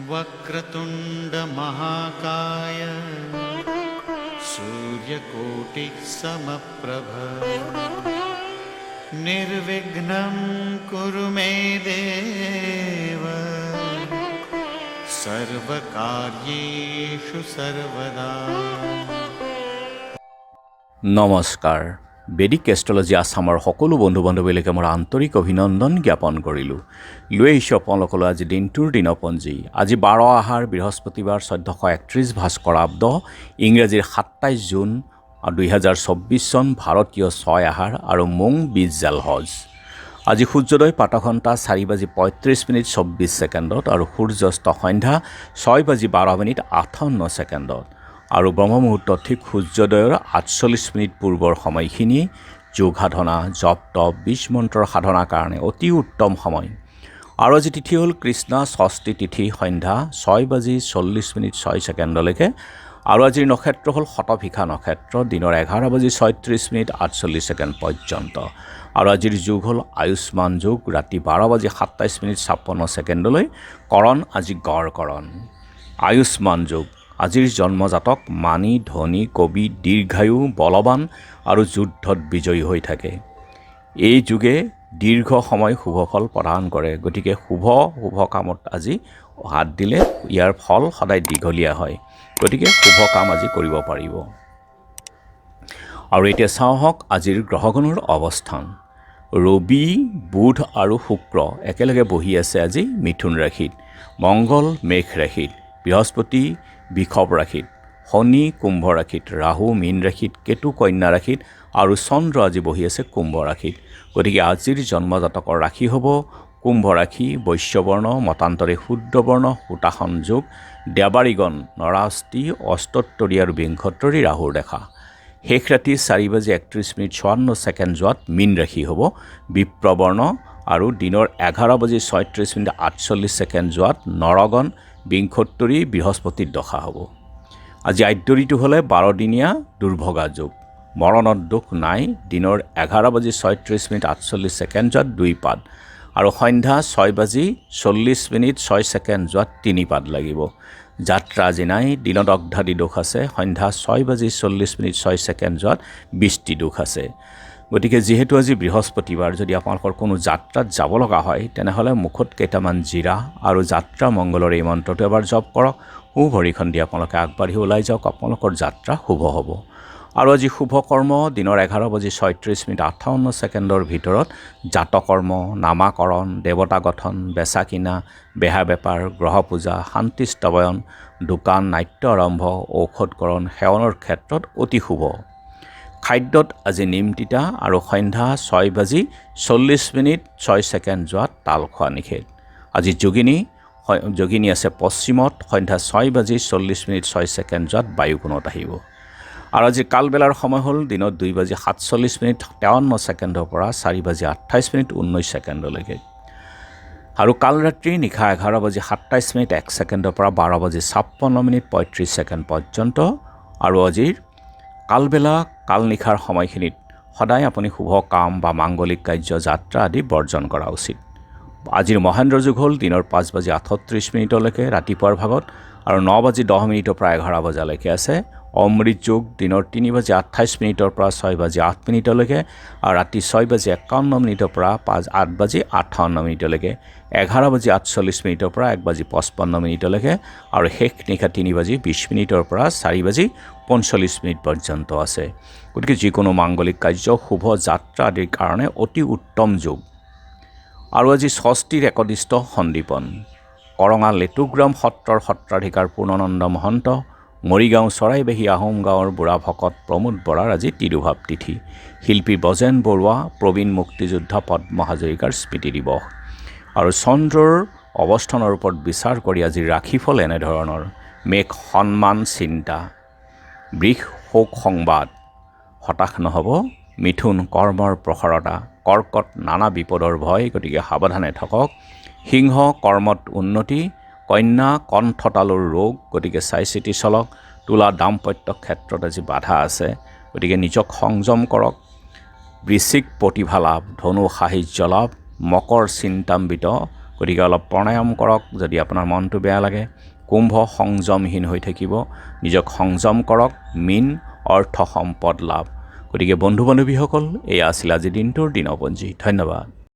वक्रतुंड महाकाय सूर्यकोटि समप्रभ निर्विघ्नं कुरु मे देव सर्वकार्येषु सर्वदा। নমস্কাৰ। বেদিক এষ্ট্ৰলজি আছামৰ সকলো বন্ধু বান্ধৱীলৈকে মোৰ আন্তৰিক অভিনন্দন জ্ঞাপন কৰিলোঁ। লৈ আহিছোঁ আপোনালোকলৈ আজি দিনটোৰ দিনপঞ্জী। আজি 12 আহাৰ বৃহস্পতিবাৰ 1431 ভাস্কৰাব্দ ইংৰাজীৰ 27 জুন 2024 চন ভাৰতীয় 6 আহাৰ আৰু মোং 20 জালহজ। আজি সূৰ্যোদয় প্ৰাতঃঘণ্টা 4:35:24 আৰু সূৰ্যাস্ত সন্ধ্যা 6:12:58 আৰু ব্ৰহ্মমুহূৰ্ত ঠিক সূৰ্যোদয়ৰ 48 পূৰ্বৰ সময়খিনি যোগ সাধনা, জপ তপ, বীজ মন্ত্ৰৰ সাধনাৰ কাৰণে অতি উত্তম সময়। আৰু আজি তিথি হ'ল কৃষ্ণ ষষ্ঠী তিথি সন্ধ্যা 6:40:06 আৰু আজিৰ নক্ষত্ৰ হ'ল শতভিষা নক্ষত্ৰ দিনৰ 11:36:48 পৰ্যন্ত। আৰু আজিৰ যুগ হ'ল আয়ুষ্মান যুগ ৰাতি 12:27:56 কৰণ আজি গড় কৰণ। আয়ুষ্মান যুগ আজিৰ জন্মজাতক মানি, ধনী, কবি, দীৰ্ঘায়ু, বলৱান আৰু যুদ্ধত বিজয়ী হৈ থাকে। এই যুগে দীৰ্ঘ সময় শুভফল প্ৰদান কৰে। গতিকে শুভ কামত আজি হাত দিলে ইয়াৰ ফল সদায় দীঘলীয়া হয়। গতিকে শুভ কাম আজি কৰিব পাৰিব। আৰু এতিয়া চাওক আজিৰ গ্ৰহগণৰ অৱস্থান। ৰবি, বুধ আৰু শুক্ৰ একেলগে বহি আছে আজি মিথুন ৰাশিত, মংগল মেঘ ৰাশিত, বৃহস্পতি বৃষভ ৰাশিত, শনি কুম্ভ ৰাশিত, ৰাহু মীন ৰাশিত, কেতু কন্যা ৰাশিত আৰু চন্দ্ৰ আজি বহি আছে কুম্ভ ৰাশিত। গতিকে আজিৰ জন্মজাতকৰ ৰাশি হ'ব কুম্ভ ৰাশি, বৈশ্যবৰ্ণ, মতান্তৰে শুদ্ধবৰ্ণ, সূতাসন যোগ, দেৱাৰীগণ, নৰাষ্টি, অস্তোত্তৰী আৰু বিংশোত্তৰী ৰাহুৰ দেখা। শেষ ৰাতি 4:31:54 যোৱাত মীন ৰাশি হ'ব বিপ্ৰবৰ্ণ আৰু দিনৰ 11:36:48 যোৱাত নৰগণ, বিংশোত্তৰী বৃহস্পতিৰ দশা হ'ব। আজি আদ্যৰিটো হ'লে 12 দিনীয়া দুৰ্ভগা যোগ, মৰণত দুখ নাই, দিনৰ 11:36:48 যোৱাত 2 পাদ আৰু সন্ধ্যা 6:40:06 যোৱাত 3 পাদ লাগিব। যাত্ৰা আজি নাই, দিনত অগ্ধাদি দোষ আছে, সন্ধ্যা 6:40:06 যোৱাত 20টি দোষ আছে। গতিকে যিহেতু আজি বৃহস্পতিবাৰ, যদি আপোনালোকৰ কোনো যাত্ৰাত যাব লগা হয় তেনেহ'লে মুখত কেইটামান জিৰা আৰু যাত্ৰা মংগলৰ এই মন্ত্ৰটো এবাৰ জপ কৰক। ভৰিখন দি আপোনালোকে আগবাঢ়ি ওলাই যাওক, আপোনালোকৰ যাত্ৰা শুভ হ'ব। আৰু আজি শুভ কৰ্ম দিনৰ 11:36:58 ভিতৰত জাতকৰ্ম, নামাকৰণ, দেৱতা গঠন, বেচা কিনা, বেহা বেপাৰ, গ্ৰহ পূজা, শান্তি স্তৱয়ন, দোকান, নাট্য আৰম্ভ, ঔষধকৰণ, সেৱনৰ ক্ষেত্ৰত অতি শুভ। খাদ্যত আজি নিম তিতা আৰু সন্ধ্যা 6:40:06 যোৱাত তাল খোৱা নিষেধ। আজি যোগিনী আছে পশ্চিমত, সন্ধ্যা 6:40:06 যোৱাত বায়ুকোণত আহিব। আৰু আজি কালবেলাৰ সময় হ'ল দিনত 2:47:53 পৰা 4:28:19 আৰু কালৰাত্ৰি নিশা 11:27:01 পৰা 12:56:35 পৰ্যন্ত। আৰু আজিৰ কালবেলা কালনিশাৰ সময়খিনিত সদায় আপুনি শুভ কাম বা মাংগলিক কাৰ্য, যাত্ৰা আদি বৰ্জন কৰা উচিত। আজিৰ মহেন্দ্ৰ যুগ হ'ল দিনৰ 5:38 ৰাতিপুৱাৰ ভাগত আৰু 9:10 পৰা 11 বজালৈকে আছে। অমৃত যুগ দিনৰ 3:28 পৰা 6:08 আৰু ৰাতি 6:51 পৰা 8:58 11:48 পৰা 1:55 আৰু শেষ নিশা 3:20 পৰা 4:45 পৰ্যন্ত আছে। গতিকে যিকোনো মাংগলিক কাৰ্য, শুভ যাত্ৰা আদিৰ কাৰণে অতি উত্তম যুগ। আৰু আজি ষষ্ঠীৰ একদিষ্ট সন্দীপন। কৰঙা লেটুগ্ৰাম সত্ৰৰ সত্ৰাধিকাৰ পূৰ্ণানন্দ মহন্ত, মৰিগাঁও চৰাইবাহী আহোম গাঁৱৰ বুঢ়া ভকত প্ৰমোদ বৰাৰ আজি তিৰুভাৱ তিথি। শিল্পী বজেন বৰুৱা, প্ৰবীণ মুক্তিযোদ্ধা পদ্ম হাজৰিকাৰ স্মৃতি দিৱস। আৰু চন্দ্ৰৰ অৱস্থানৰ ওপৰত বিচাৰ কৰি আজিৰ ৰাশিফল এনেধৰণৰ: মেঘ সন্মান চিন্তা, বৃষ শোক সংবাদ, হতাশ নহ'ব, মিথুন কৰ্মৰ প্ৰসাৰতা, কৰ্কট নানা বিপদৰ ভয়, গতিকে সাৱধানে থাকক, সিংহ কৰ্মত উন্নতি, কন্যা কণ্ঠতালুৰ ৰোগ, গতিকে চাই চিতি চলক, তুলা দাম্পত্য ক্ষেত্ৰত আজি বাধা আছে, গতিকে নিজক সংযম কৰক। বৃশ্চিক প্ৰতিভা লাভ, ধনু সাহায্য লাভ, মকৰ চিন্তাম্বিত, গতিকে অলপ প্ৰণায়াম কৰক যদি আপোনাৰ মনটো বেয়া লাগে। কুম্ভ সংযমহীন হৈ থাকিব, নিজক সংযম কৰক। মীন অৰ্থ সম্পদ লাভ। গতিকে বন্ধু বান্ধৱীসকল, এয়া আছিল আজি দিনটোৰ দিনপঞ্জী। ধন্যবাদ।